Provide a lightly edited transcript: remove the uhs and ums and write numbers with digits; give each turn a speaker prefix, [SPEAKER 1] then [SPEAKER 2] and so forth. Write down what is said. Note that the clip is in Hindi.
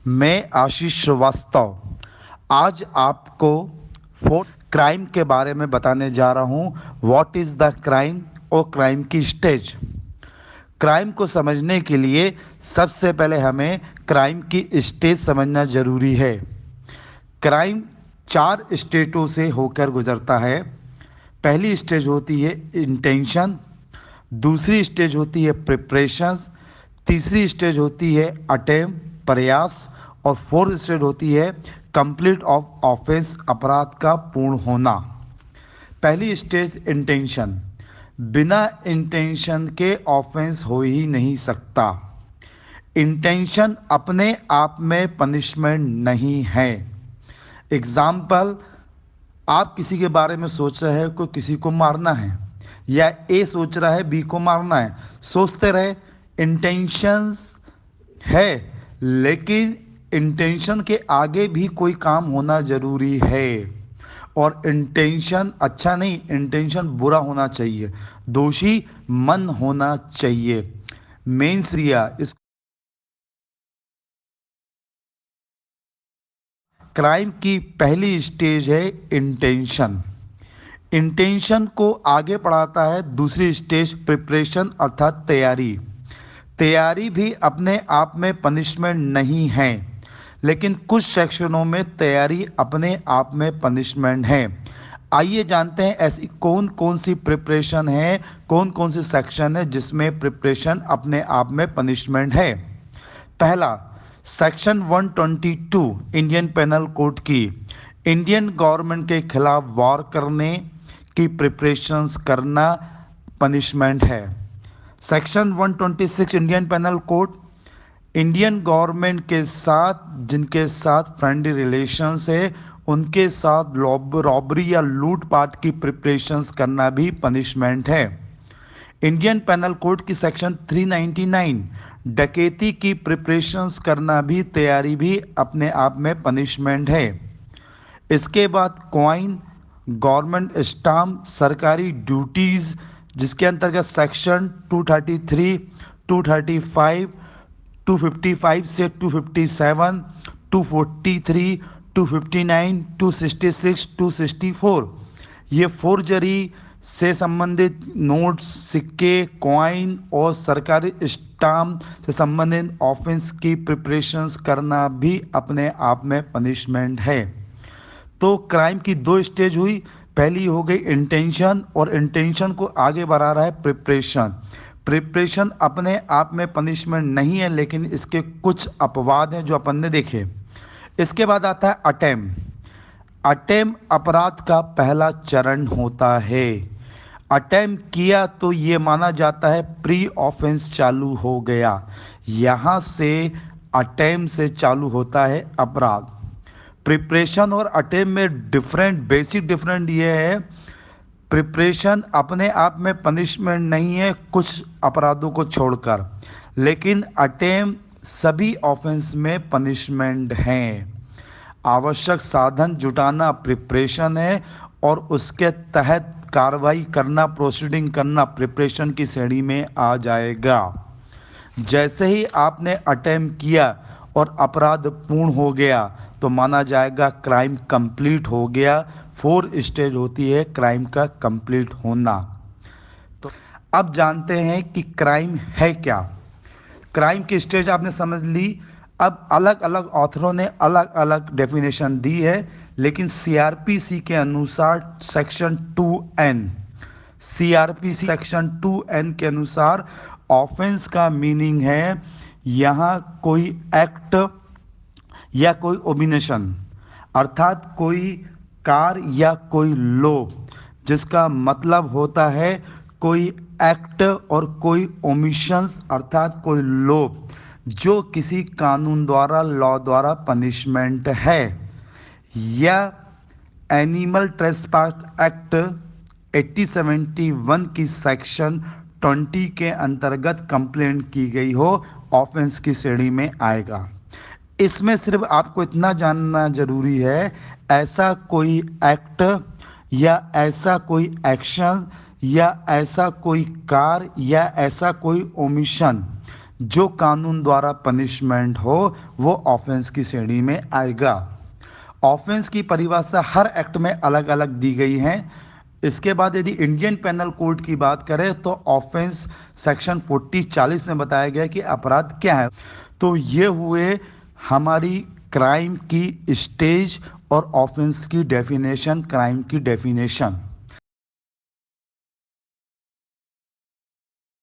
[SPEAKER 1] मैं आशीष श्रीवास्तव आज आपको फोर्थ क्राइम के बारे में बताने जा रहा हूँ। व्हाट इज़ द क्राइम और क्राइम की स्टेज। क्राइम को समझने के लिए सबसे पहले हमें क्राइम की स्टेज समझना ज़रूरी है। क्राइम 4 स्टेटों से होकर गुजरता है। पहली स्टेज होती है इंटेंशन, दूसरी स्टेज होती है प्रिपरेशंस, तीसरी स्टेज होती है अटेम्प्ट प्रयास और फोर्थ स्टेज होती है कंप्लीट ऑफ ऑफेंस अपराध का पूर्ण होना। पहली स्टेज इंटेंशन। बिना इंटेंशन के ऑफेंस हो ही नहीं सकता। इंटेंशन अपने आप में पनिशमेंट नहीं है। एग्जाम्पल, आप किसी के बारे में सोच रहे हैं, कोई किसी को मारना है, या ए सोच रहा है बी को मारना है, सोचते रहे, इंटेंशंस है, लेकिन इंटेंशन के आगे भी कोई काम होना जरूरी है। और इंटेंशन अच्छा नहीं, इंटेंशन बुरा होना चाहिए, दोषी मन होना चाहिए। मेंस रिया इस क्राइम की पहली स्टेज है इंटेंशन। इंटेंशन को आगे बढ़ाता है दूसरी स्टेज प्रिपरेशन अर्थात तैयारी। तैयारी भी अपने आप में पनिशमेंट नहीं है, लेकिन कुछ सेक्शनों में तैयारी अपने आप में पनिशमेंट है। आइए जानते हैं ऐसी कौन कौन सी प्रिपरेशन है, कौन कौन सी सेक्शन है जिसमें प्रिपरेशन अपने आप में पनिशमेंट है। पहला, सेक्शन 122 इंडियन पेनल कोड की इंडियन गवर्नमेंट के खिलाफ वॉर करने की प्रिपरेशंस करना पनिशमेंट है। Section 126 Indian penal code Indian government के साथ जिनके साथ फ्रेंडली रिलेशंस है उनके साथ रॉबरी या लूटपाट की प्रिपरेशंस करना भी पनिशमेंट है। इंडियन पेनल कोड की सेक्शन 399 डकैती की प्रिपरेशंस करना भी, तैयारी भी अपने आप में पनिशमेंट है। इसके बाद क्वाइन, गवर्नमेंट स्टाम्प, सरकारी ड्यूटीज जिसके अंतर्गत सेक्शन 233, 235, 255 से 257, 243, 259, 266, 264 ये फोर्जरी से संबंधित नोट्स, सिक्के, कॉइन और सरकारी स्टाम्प से संबंधित ऑफेंस की प्रिपरेशंस करना भी अपने आप में पनिशमेंट है। तो क्राइम की 2 स्टेज हुई। पहली हो गई इंटेंशन, और इंटेंशन को आगे बढ़ा रहा है प्रिपरेशन। प्रिपरेशन अपने आप में पनिशमेंट नहीं है, लेकिन इसके कुछ अपवाद हैं जो अपन ने देखे। इसके बाद आता है अटेम्प्ट। अटेम्प्ट अपराध का पहला चरण होता है। अटेम्प्ट किया तो ये माना जाता है प्री ऑफेंस चालू हो गया। यहाँ से अटेम्प्ट से चालू होता है अपराध। प्रिपरेशन और अटेम्प्ट में बेसिक डिफरेंट ये है, प्रिपरेशन अपने आप में पनिशमेंट नहीं है कुछ अपराधों को छोड़कर, लेकिन अटेम्प्ट सभी ऑफेंस में पनिशमेंट है। आवश्यक साधन जुटाना प्रिपरेशन है, और उसके तहत कार्रवाई करना, प्रोसीडिंग करना प्रिपरेशन की श्रेणी में आ जाएगा। जैसे ही आपने अटेम्प्ट किया और अपराध पूर्ण हो गया तो माना जाएगा क्राइम कंप्लीट हो गया। 4 स्टेज होती है क्राइम का कंप्लीट होना। तो अब जानते हैं कि क्राइम है क्या। क्राइम की स्टेज आपने समझ ली। अब अलग अलग ऑथरों ने अलग अलग डेफिनेशन दी है, लेकिन सीआरपीसी के अनुसार section 2N, CrPC section 2N के अनुसार ऑफेंस का मीनिंग है यहाँ कोई एक्ट या कोई ओमिनेशन, अर्थात कोई कार्य या कोई लॉ, जिसका मतलब होता है कोई एक्ट और कोई ओमिशंस अर्थात कोई लॉ जो किसी कानून द्वारा, लॉ द्वारा पनिशमेंट है। या एनिमल ट्रेसपास एक्ट 1871 की सेक्शन 20 के अंतर्गत कंप्लेंट की गई हो, ऑफेंस की श्रेणी में आएगा। इसमें सिर्फ आपको इतना जानना जरूरी है, ऐसा कोई एक्ट या ऐसा कोई एक्शन या ऐसा कोई कार्य या ऐसा कोई ओमिशन जो कानून द्वारा पनिशमेंट हो वो ऑफेंस की श्रेणी में आएगा। ऑफेंस की परिभाषा हर एक्ट में अलग अलग दी गई है। इसके बाद यदि इंडियन पेनल कोड की बात करें तो ऑफेंस सेक्शन 40 में बताया गया कि अपराध क्या है। तो ये हुए हमारी क्राइम की स्टेज और ऑफेंस की डेफिनेशन, क्राइम की डेफिनेशन।